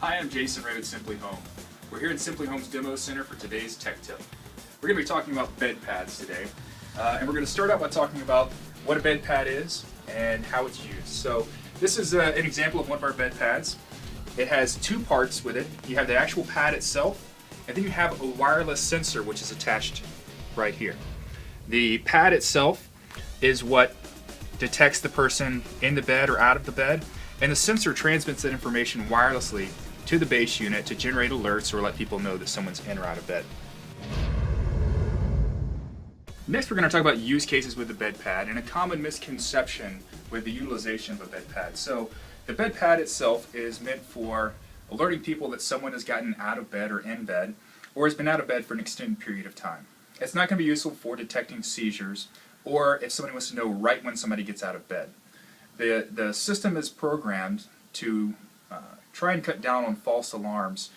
Hi, I'm Jason Ray with Simply Home. We're here in Simply Home's Demo Center for today's tech tip. We're going to be talking about bed pads today, and we're going to start out by talking about what a bed pad is and how it's used. So this is an example of one of our bed pads. It has two parts with it. You have the actual pad itself, and then you have a wireless sensor which is attached right here. The pad itself is what detects the person in the bed or out of the bed, and the sensor transmits that information wirelessly to the base unit to generate alerts or let people know that someone's in or out of bed. Next, we're going to talk about use cases with the bed pad and a common misconception with the utilization of a bed pad. So the bed pad itself is meant for alerting people that someone has gotten out of bed or in bed or has been out of bed for an extended period of time. It's not going to be useful for detecting seizures or if somebody wants to know right when somebody gets out of bed. The system is programmed to try and cut down on false alarms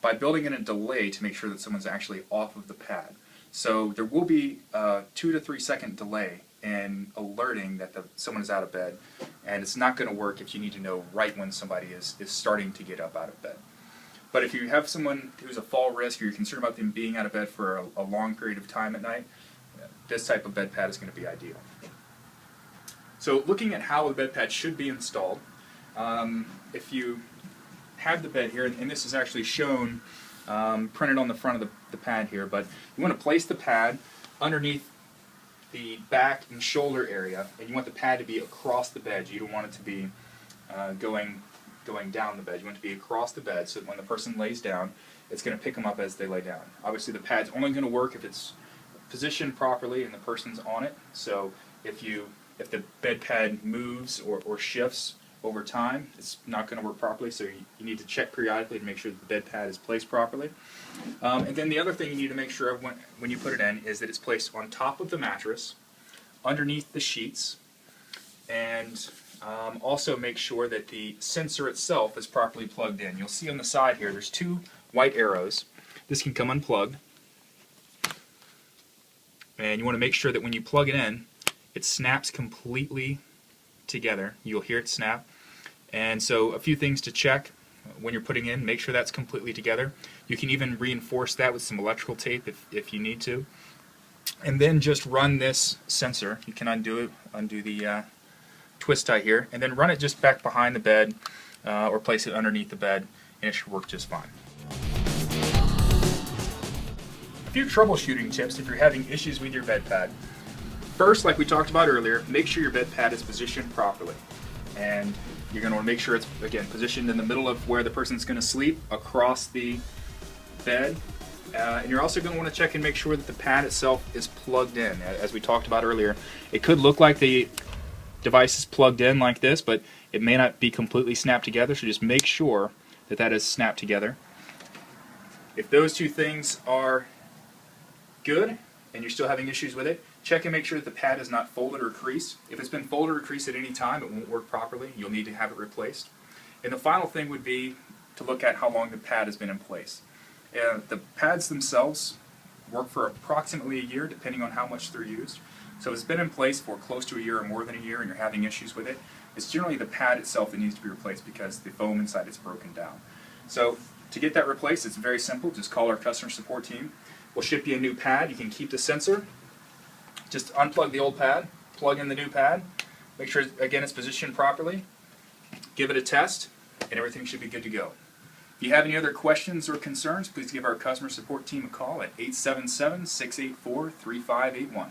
by building in a delay to make sure that someone's actually off of the pad. So there will be a 2 to 3 second delay in alerting that someone is out of bed, and it's not going to work if you need to know right when somebody is starting to get up out of bed. But if you have someone who's a fall risk or you're concerned about them being out of bed for a long period of time at night, this type of bed pad is going to be ideal. So looking at how the bed pad should be installed, if you have the bed here, and this is actually shown printed on the front of the pad here, but you want to place the pad underneath the back and shoulder area, and you want the pad to be across the bed. You don't want it to be going down the bed. You want it to be across the bed so that when the person lays down, it's going to pick them up as they lay down. Obviously the pad's only going to work if it's positioned properly and the person's on it. So if the bed pad moves or shifts over time, it's not going to work properly, so you need to check periodically to make sure that the bed pad is placed properly. And then the other thing you need to make sure of when you put it in is that it's placed on top of the mattress, underneath the sheets, and also make sure that the sensor itself is properly plugged in. You'll see on the side here there's two white arrows. This can come unplugged, and you want to make sure that when you plug it in, it snaps completely together. You'll hear it snap. And so a few things to check when you're putting in: make sure that's completely together. You can even reinforce that with some electrical tape if you need to. And then just run this sensor. You can undo the twist tie here, and then run it just back behind the bed or place it underneath the bed, and it should work just fine. A few troubleshooting tips if you're having issues with your bed pad. First, like we talked about earlier, make sure your bed pad is positioned properly. And you're going to want to make sure it's, again, positioned in the middle of where the person's going to sleep, across the bed. And you're also going to want to check and make sure that the pad itself is plugged in. As we talked about earlier, it could look like the device is plugged in like this, but it may not be completely snapped together, so just make sure that that is snapped together. If those two things are good and you're still having issues with it, check and make sure that the pad is not folded or creased. If it's been folded or creased at any time, it won't work properly. You'll need to have it replaced. And the final thing would be to look at how long the pad has been in place. The pads themselves work for approximately a year, depending on how much they're used. So if it's been in place for close to a year or more than a year and you're having issues with it, it's generally the pad itself that needs to be replaced because the foam inside it's broken down. So to get that replaced, it's very simple. Just call our customer support team. We'll ship you a new pad. You can keep the sensor. Just unplug the old pad, plug in the new pad, make sure, again, it's positioned properly, give it a test, and everything should be good to go. If you have any other questions or concerns, please give our customer support team a call at 877-684-3581.